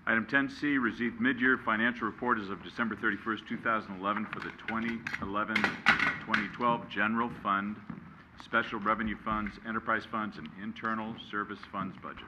Item 10C, received mid-year financial report as of December 31st, 2011 for the 2011-2012 General Fund, Special Revenue Funds, Enterprise Funds, and Internal Service Funds budget.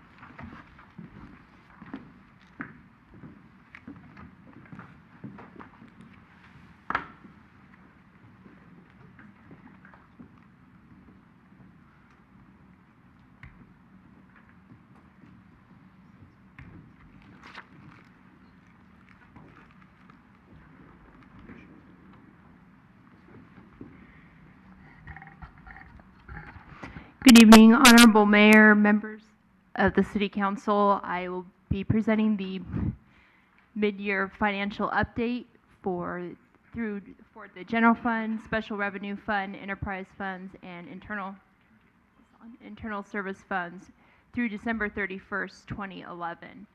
Good evening, Honorable Mayor, members of the City Council. I will be presenting the mid-year financial update for the General Fund, Special Revenue Fund, Enterprise Funds, and Internal Service Funds through December 31st, 2011.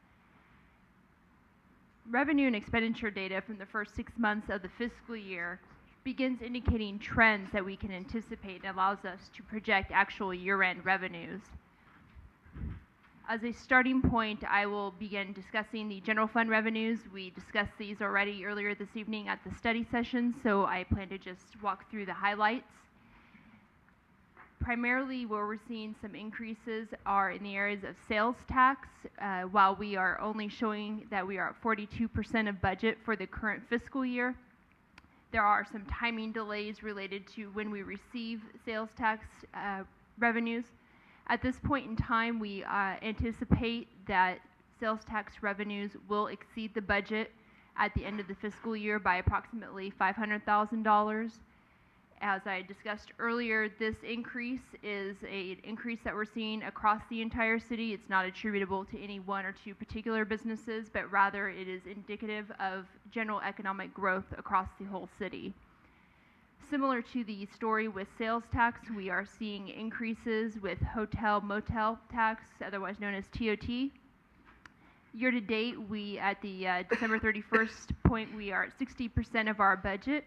Revenue and expenditure data from the first 6 months of the fiscal year begins indicating trends that we can anticipate and allows us to project actual year-end revenues. As a starting point, I will begin discussing the general fund revenues. We discussed these already earlier this evening at the study session, so I plan to just walk through the highlights. Primarily where we're seeing some increases are in the areas of sales tax. While we are only showing that we are at 42% of budget for the current fiscal year, there are some timing delays related to when we receive sales tax revenues. At this point in time, we anticipate that sales tax revenues will exceed the budget at the end of the fiscal year by approximately $500,000. As I discussed earlier, this increase is an increase that we're seeing across the entire city. It's not attributable to any one or two particular businesses, but rather it is indicative of general economic growth across the whole city. Similar to the story with sales tax, we are seeing increases with hotel motel tax, otherwise known as TOT. Year to date, at the December 31st point, we are at 60% of our budget.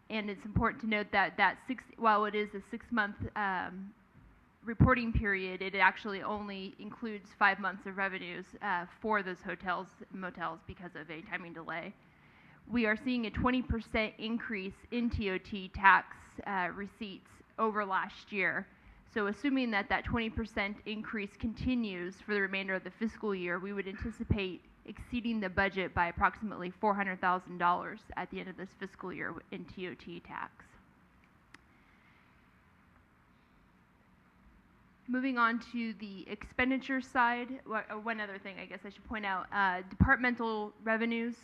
And it's important to note that while it is a 6-month reporting period, it actually only includes 5 months of revenues for those hotels and motels because of a timing delay. We are seeing a 20% increase in TOT tax receipts over last year. So assuming that 20% increase continues for the remainder of the fiscal year, we would anticipate exceeding the budget by approximately $400,000 at the end of this fiscal year in TOT tax. Moving on to the expenditure side, one other thing I guess I should point out, departmental revenues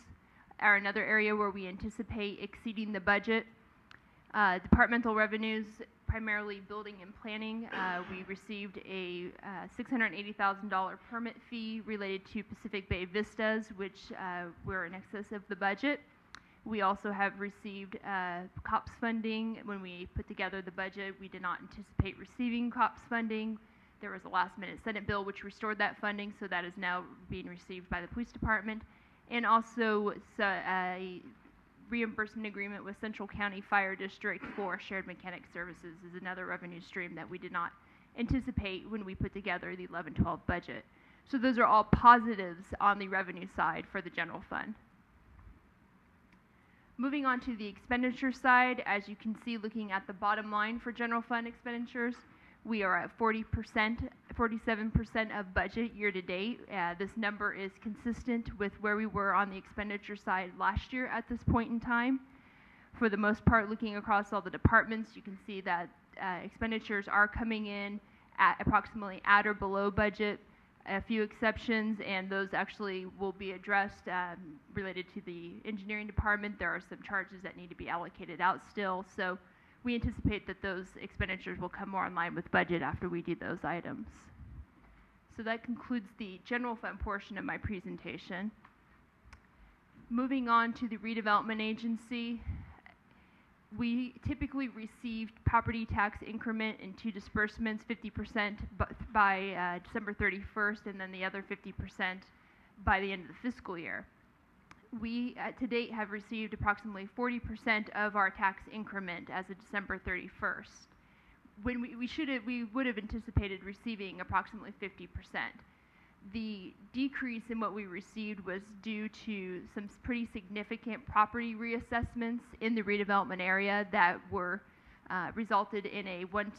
are another area where we anticipate exceeding the budget. Departmental revenues, primarily building and planning, we received a $680,000 permit fee related to Pacific Bay Vistas, which were in excess of the budget. We also have received COPS funding. When we put together the budget, we did not anticipate receiving COPS funding. There was a last-minute Senate bill which restored that funding, so that is now being received by the police department. And also a reimbursement agreement with Central County Fire District for shared mechanic services is another revenue stream that we did not anticipate when we put together the 11-12 budget. So those are all positives on the revenue side for the general fund. Moving on to the expenditure side, as you can see looking at the bottom line for general fund expenditures, we are at 47% of budget year to date. This number is consistent with where we were on the expenditure side last year at this point in time. For the most part, looking across all the departments, you can see that expenditures are coming in at approximately at or below budget. A few exceptions, and those actually will be addressed related to the engineering department. There are some charges that need to be allocated out still, so we anticipate that those expenditures will come more in line with budget after we do those items. So that concludes the general fund portion of my presentation. Moving on to the redevelopment agency, we typically received property tax increment in 2 disbursements, 50% by December 31st, and then the other 50% by the end of the fiscal year. We, to date, have received approximately 40% of our tax increment as of December 31st. When we would have anticipated receiving approximately 50%. The decrease in what we received was due to some pretty significant property reassessments in the redevelopment area that were resulted in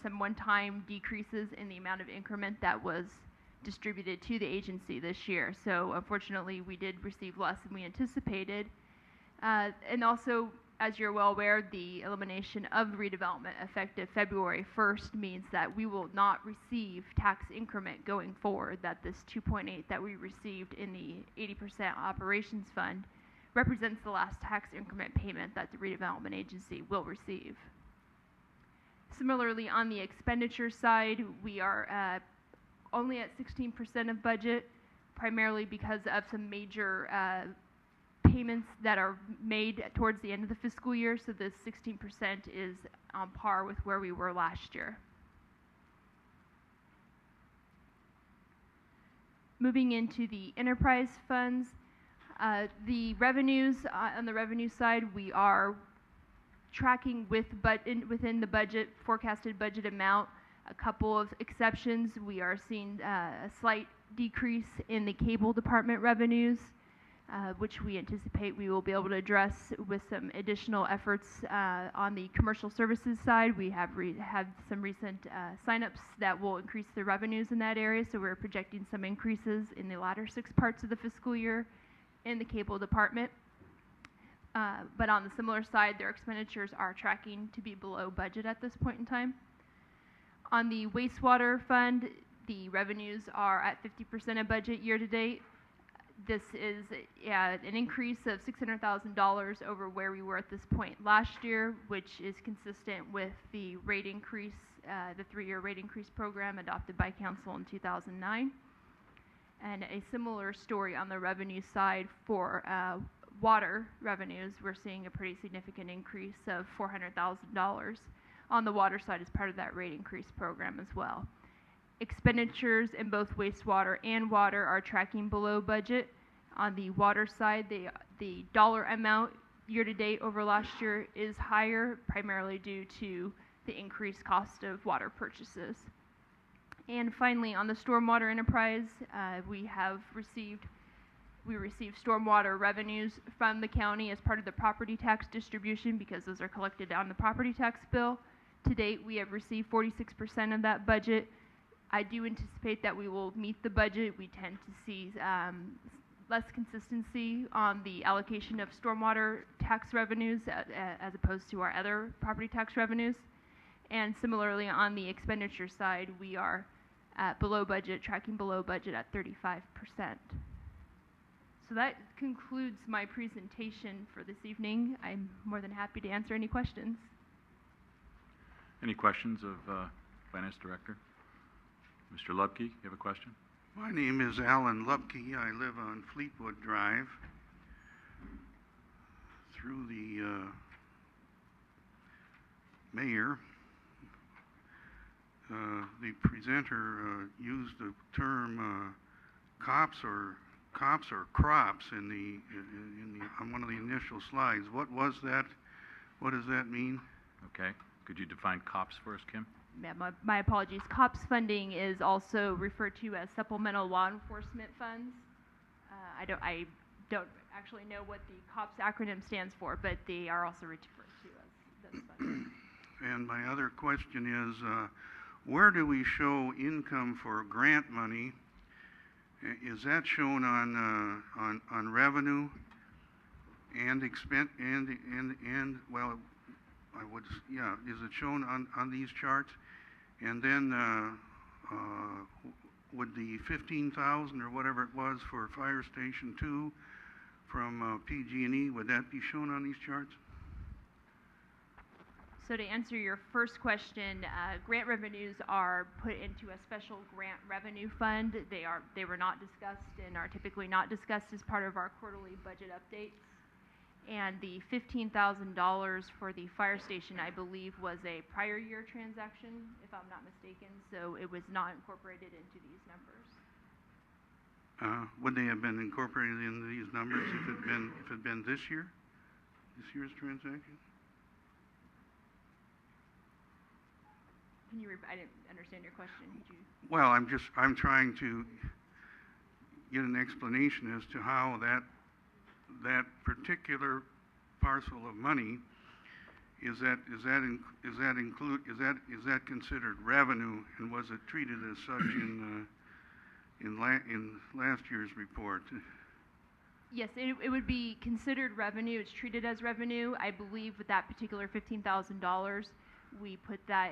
some one-time decreases in the amount of increment that was distributed to the agency this year. So unfortunately, we did receive less than we anticipated. And also, as you're well aware, the elimination of redevelopment effective February 1st means that we will not receive tax increment going forward, that this 2.8 that we received in the 80% operations fund represents the last tax increment payment that the redevelopment agency will receive. Similarly, on the expenditure side, we are only at 16% of budget, primarily because of some major payments that are made towards the end of the fiscal year, so this 16% is on par with where we were last year. Moving into the enterprise funds, the revenues, on the revenue side, we are tracking within the budget, forecasted budget amount. A couple of exceptions, we are seeing a slight decrease in the cable department revenues, which we anticipate we will be able to address with some additional efforts on the commercial services side. We have had some recent signups that will increase the revenues in that area, so we're projecting some increases in the latter 6 parts of the fiscal year in the cable department. But on the similar side, their expenditures are tracking to be below budget at this point in time. On the wastewater fund, the revenues are at 50% of budget year to date. This is an increase of $600,000 over where we were at this point last year, which is consistent with the rate increase, the 3-year rate increase program adopted by Council in 2009. And a similar story on the revenue side for water revenues. We're seeing a pretty significant increase of $400,000 on the water side as part of that rate increase program as well. Expenditures in both wastewater and water are tracking below budget. On the water side, the dollar amount year to date over last year is higher, primarily due to the increased cost of water purchases. And finally, on the stormwater enterprise, we received stormwater revenues from the county as part of the property tax distribution because those are collected on the property tax bill. To date, we have received 46% of that budget. I do anticipate that we will meet the budget. We tend to see less consistency on the allocation of stormwater tax revenues as opposed to our other property tax revenues. And similarly, on the expenditure side, we are below budget, tracking below budget at 35%. So that concludes my presentation for this evening. I'm more than happy to answer any questions. Any questions of Finance Director? Mr. Lubke, you have a question? My name is Alan Lubke. I live on Fleetwood Drive. Through the mayor, the presenter used the term cops or crops on one of the initial slides. What was that? What does that mean? Okay. Could you define COPS for us, Kim? Yeah, my apologies. COPS funding is also referred to as supplemental law enforcement funds. I don't actually know what the COPS acronym stands for, but they are also referred to as those funds. And my other question is, where do we show income for grant money? Is that shown on revenue and expense and well, is it shown on these charts? And then would the 15,000 or whatever it was for Fire Station 2 from PG&E, would that be shown on these charts? So to answer your first question, grant revenues are put into a special grant revenue fund. They were not discussed and are typically not discussed as part of our quarterly budget updates. And the $15,000 for the fire station, I believe, was a prior year transaction, if I'm not mistaken, so it was not incorporated into these numbers. Would they have been incorporated into these numbers if it had been this year's transaction? Can you I didn't understand your question. Could you? Well, I'm trying to get an explanation as to how that particular parcel of money is that considered revenue, and was it treated as such in last year's report? Yes, it would be considered revenue. It's treated as revenue. I believe with that particular $15,000, we put that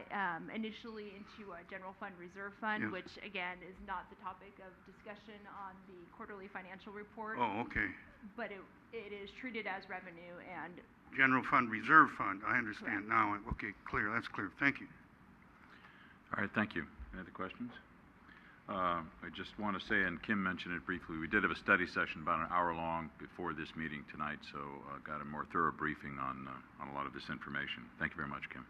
initially into a general fund reserve fund, Yes. which again is not the topic of discussion on the quarterly financial report. Oh, okay. But it is treated as revenue, and General fund reserve fund, I understand now. Okay, clear, that's clear. Thank you. All right, thank you. Any other questions? I just want to say, and Kim mentioned it briefly, we did have a study session about an hour long before this meeting tonight, so got a more thorough briefing on a lot of this information. Thank you very much, Kim.